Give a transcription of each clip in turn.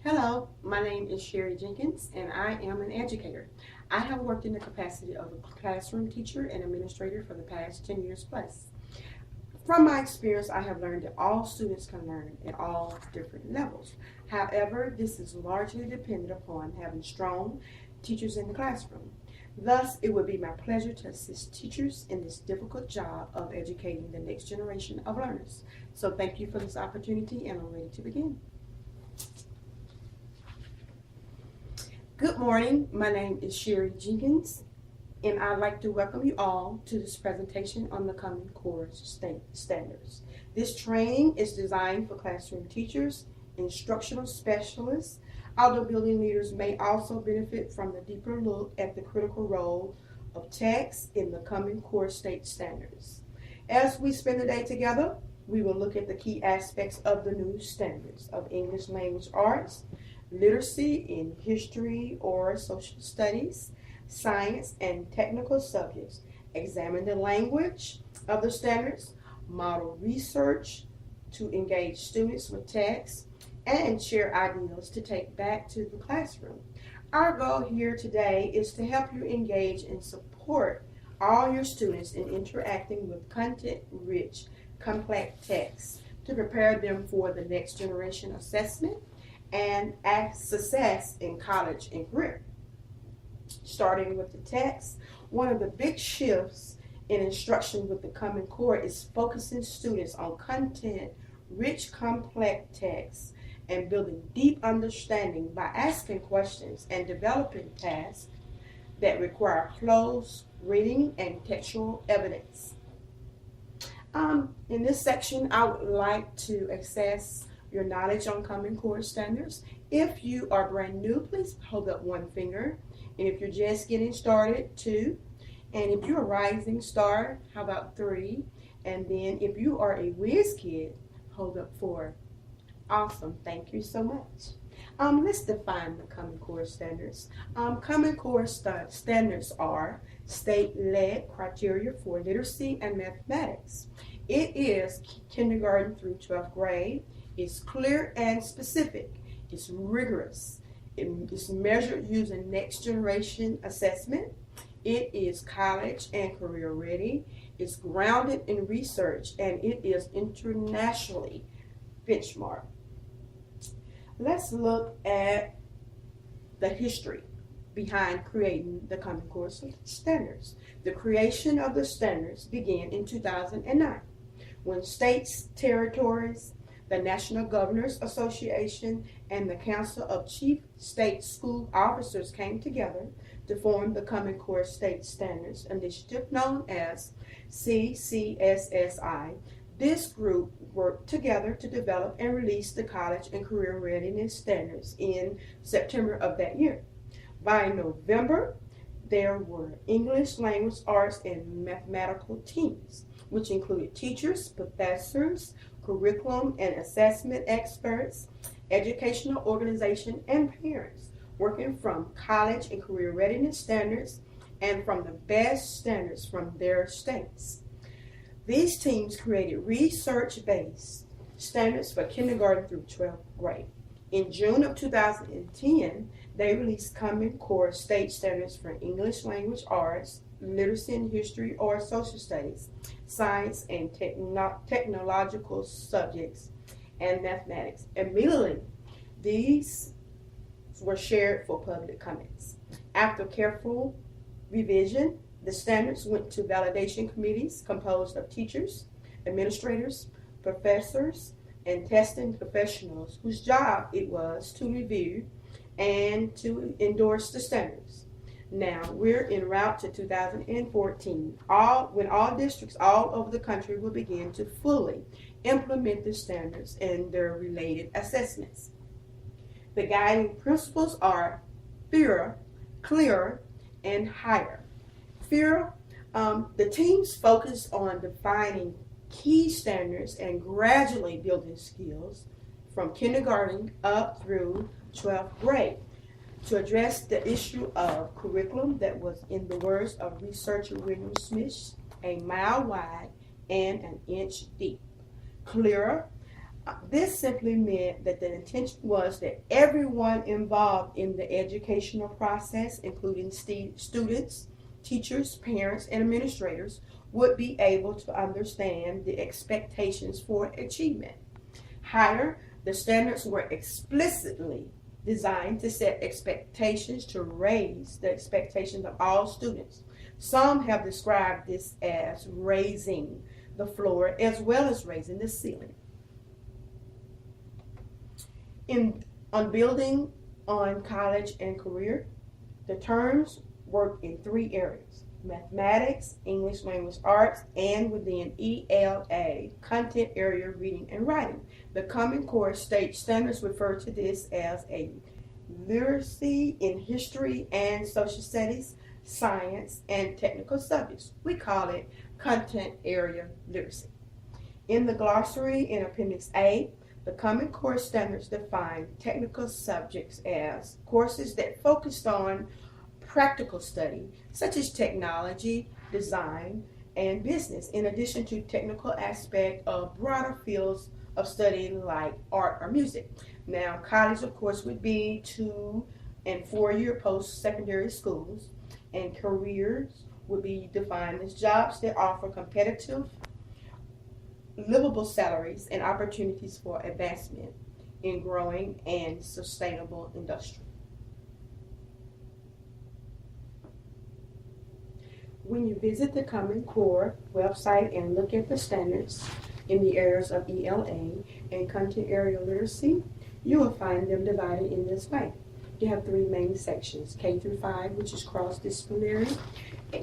Hello, my name is Sherry Jenkins and I am an educator. I have worked in the capacity of a classroom teacher and administrator for the past 10 years plus. From my experience, I have learned that all students can learn at all different levels. However, this is largely dependent upon having strong teachers in the classroom. Thus, it would be my pleasure to assist teachers in this difficult job of educating the next generation of learners. So thank you for this opportunity and I'm ready to begin. Good morning, my name is Sherry Jenkins, and I'd like to welcome you all to this presentation on the Common Core Standards. This training is designed for classroom teachers, instructional specialists, although building leaders may also benefit from the deeper look at the critical role of text in the Common Core State Standards. As we spend the day together, we will look at the key aspects of the new standards of English language arts, literacy in history or social studies, science and technical subjects, examine the language of the standards, model research to engage students with text, and share ideas to take back to the classroom. Our goal here today is to help you engage and support all your students in interacting with content-rich, complex texts to prepare them for the next generation assessment and success in college and career. Starting with the text, one of the big shifts in instruction with the Common Core is focusing students on content-rich, complex texts and building deep understanding by asking questions and developing tasks that require close reading and textual evidence. In this section, I would like to assess your knowledge on Common Core standards. If you are brand new, please hold up one finger. And if you're just getting started, 2. And if you're a rising star, how about 3? And then if you are a whiz kid, hold up 4. Awesome, thank you so much. Let's define the Common Core standards. Common Core standards are state-led criteria for literacy and mathematics. It is kindergarten through 12th grade. It's clear and specific. It's rigorous. It's measured using next generation assessment. It is college and career ready. It's grounded in research and it is internationally benchmarked. Let's look at the history behind creating the Common Core standards. The creation of the standards began in 2009 when states, territories, the National Governors Association, and the Council of Chief State School Officers came together to form the Common Core State Standards Initiative known as CCSSI. This group worked together to develop and release the college and career readiness standards in September of that year. By November, there were English, language arts, and mathematical teams, which included teachers, professors, curriculum and assessment experts, educational organization, and parents, working from college and career readiness standards and from the best standards from their states. These teams created research-based standards for kindergarten through 12th grade. In June of 2010, they released Common Core State Standards for English language arts, literacy and history or social studies, science and technological subjects, and mathematics. Immediately, these were shared for public comments. After careful revision, the standards went to validation committees composed of teachers, administrators, professors, and testing professionals whose job it was to review and to endorse the standards. Now, we're en route to 2014, when all districts all over the country will begin to fully implement the standards and their related assessments. The guiding principles are fewer, clearer, and higher. The teams focus on defining key standards and gradually building skills from kindergarten up through 12th grade to address the issue of curriculum that was, in the words of researcher William Smith, a mile wide and an inch deep. Clearer, This simply meant that the intention was that everyone involved in the educational process, including students, teachers, parents, and administrators, would be able to understand the expectations for achievement. Higher, the standards were explicitly designed to set expectations to raise the expectations of all students. Some have described this as raising the floor as well as raising the ceiling. On building on college and career, the terms work in three areas: mathematics, English language arts, and within ELA, content area reading and writing. The Common Core state standards refer to this as a literacy in history and social studies, science, and technical subjects. We call it content area literacy. In the glossary in Appendix A, the Common Core standards define technical subjects as courses that focused on practical study, such as technology, design, and business, in addition to technical aspect of broader fields of study like art or music. Now, college, of course, would be 2 and 4-year post-secondary schools, and careers would be defined as jobs that offer competitive, livable salaries and opportunities for advancement in growing and sustainable industry. When you visit the Common Core website and look at the standards in the areas of ELA and content area literacy, you will find them divided in this way. You have 3 main sections: K through 5, which is cross-disciplinary,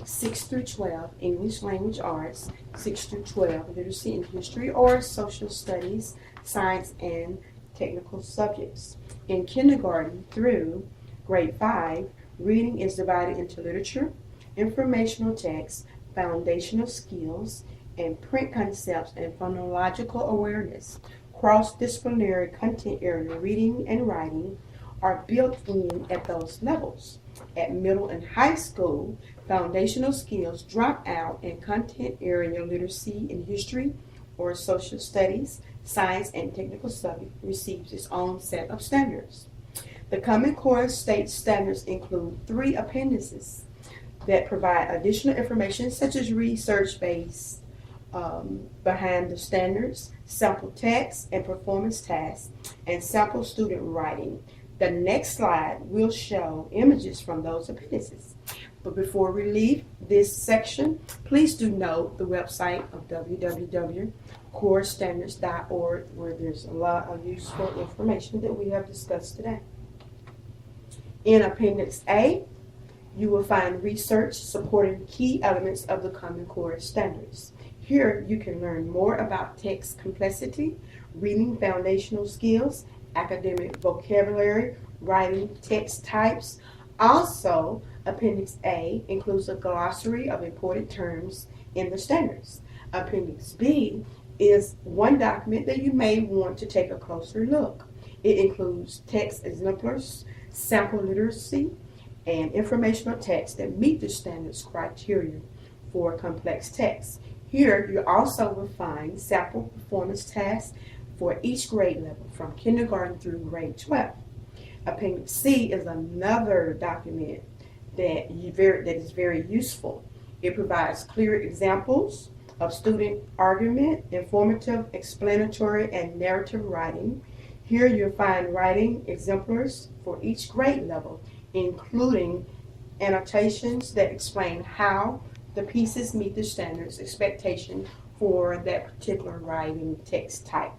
6 through 12, English language arts, 6 through 12, literacy in history or social studies, science, and technical subjects. In kindergarten through grade 5, reading is divided into literature, informational text, foundational skills, and print concepts and phonological awareness. Cross-disciplinary content area reading and writing are built in at those levels. At middle and high school, foundational skills drop out and content area literacy in history or social studies, science, and technical subject receives its own set of standards. The Common Core state standards include 3 appendices that provide additional information such as research-based behind the standards, sample text and performance tasks, and sample student writing. The next slide will show images from those appendices. But before we leave this section, please do note the website of www.corestandards.org, where there's a lot of useful information that we have discussed today. In Appendix A, you will find research supporting key elements of the Common Core standards. Here you can learn more about text complexity, reading foundational skills, academic vocabulary, writing text types. Also, Appendix A includes a glossary of important terms in the standards. Appendix B is one document that you may want to take a closer look. It includes text exemplars, sample literacy, and informational text that meet the standards criteria for complex text. Here you also will find sample performance tasks for each grade level from kindergarten through grade 12. Appendix C is another document that is very useful. It provides clear examples of student argument, informative, explanatory, and narrative writing. Here you'll find writing exemplars for each grade level, including annotations that explain how the pieces meet the standards expectation for that particular writing text type.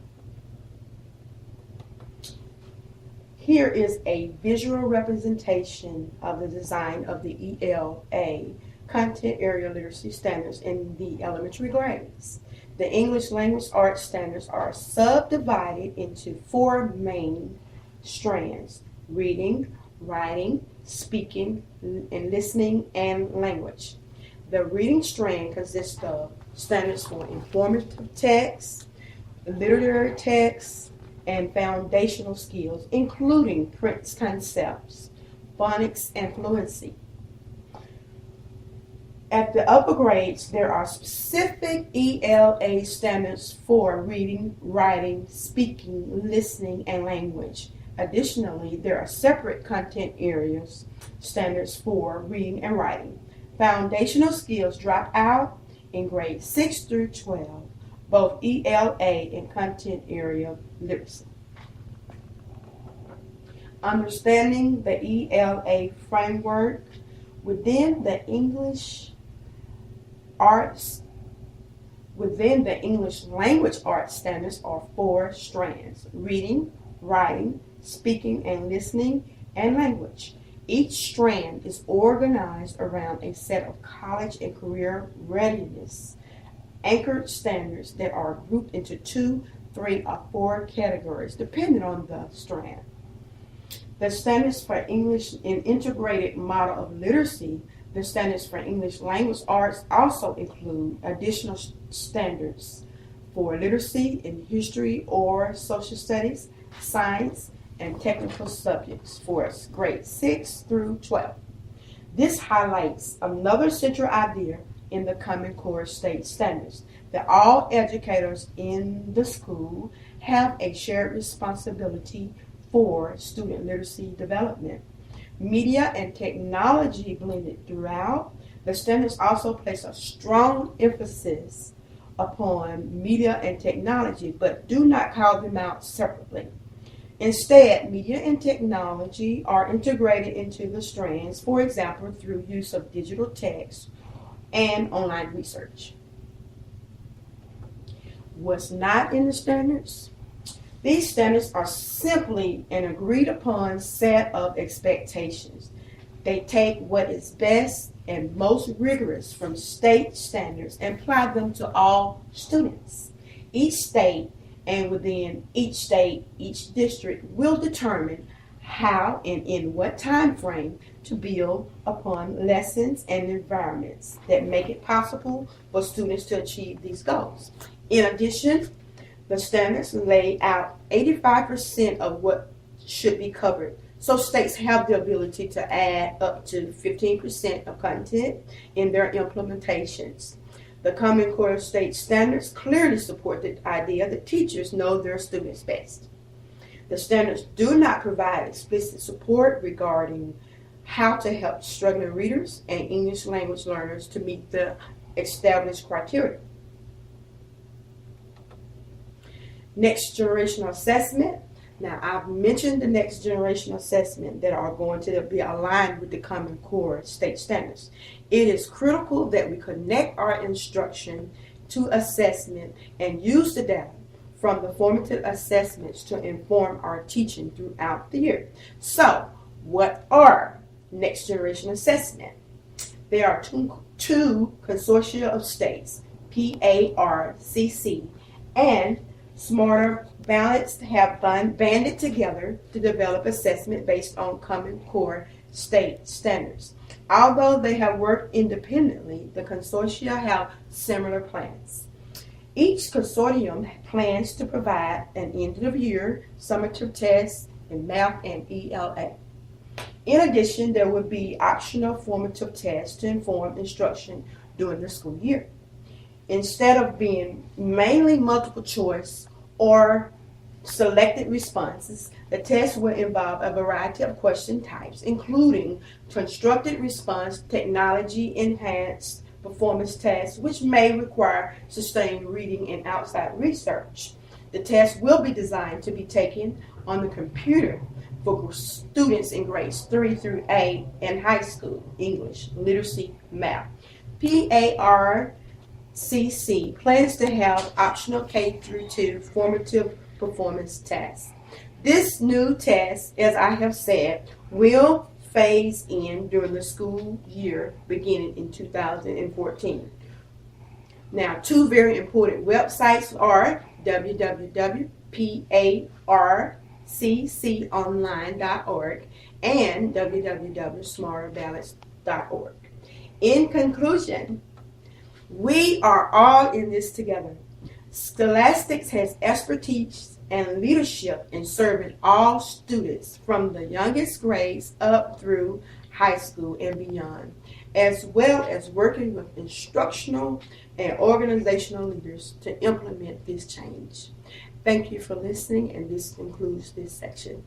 Here is a visual representation of the design of the ELA, Content Area Literacy Standards, in the elementary grades. The English Language Arts Standards are subdivided into 4 main strands: reading, writing, speaking, and listening, and language. The reading strand consists of standards for informative text, literary text, and foundational skills, including print concepts, phonics, and fluency. At the upper grades, there are specific ELA standards for reading, writing, speaking, listening, and language. Additionally, there are separate content areas standards for reading and writing. Foundational skills drop out in grades 6 through 12, both ELA and content area literacy. Understanding the ELA framework within the English language arts standards are 4 strands: reading, writing, speaking and listening, and language. Each strand is organized around a set of college and career readiness anchored standards that are grouped into 2, 3, or 4 categories, depending on the strand. The standards for English in integrated model of literacy, the standards for English language arts also include additional standards for literacy in history or social studies, science, and technical subjects for grades 6 through 12. This highlights another central idea in the Common Core state standards, that all educators in the school have a shared responsibility for student literacy development. Media and technology blended throughout, the standards also place a strong emphasis upon media and technology, but do not call them out separately. Instead, media and technology are integrated into the strands, for example, through use of digital text and online research. What's not in the standards? These standards are simply an agreed upon set of expectations. They take what is best and most rigorous from state standards and apply them to all students. Each state, and within each state, each district will determine how and in what time frame to build upon lessons and environments that make it possible for students to achieve these goals. In addition, the standards lay out 85% of what should be covered, so states have the ability to add up to 15% of content in their implementations. The Common Core state standards clearly support the idea that teachers know their students best. The standards do not provide explicit support regarding how to help struggling readers and English language learners to meet the established criteria. Next generational assessment. Now, I've mentioned the next generation assessment that are going to be aligned with the Common Core state standards. It is critical that we connect our instruction to assessment and use the data from the formative assessments to inform our teaching throughout the year. So, what are next generation assessment? There are two consortia of states, PARCC and Smarter Balanced, have banded together to develop assessment based on Common Core state standards. Although they have worked independently, the consortia have similar plans. Each consortium plans to provide an end-of-year summative test in math and ELA. In addition, there will be optional formative tests to inform instruction during the school year. Instead of being mainly multiple choice or selected responses, the test will involve a variety of question types, including constructed response, technology-enhanced performance tests, which may require sustained reading and outside research. The test will be designed to be taken on the computer for students in grades 3 through 8 in high school, English, literacy, math. PARCC plans to have optional K through 2 formative performance tests. This new test, as I have said, will phase in during the school year beginning in 2014. Now, 2 very important websites are www.parcconline.org and www.smarterbalance.org. In conclusion, we are all in this together. Scholastics has expertise and leadership in serving all students from the youngest grades up through high school and beyond. as well as working with instructional and organizational leaders to implement this change. Thank you for listening, and this concludes this section.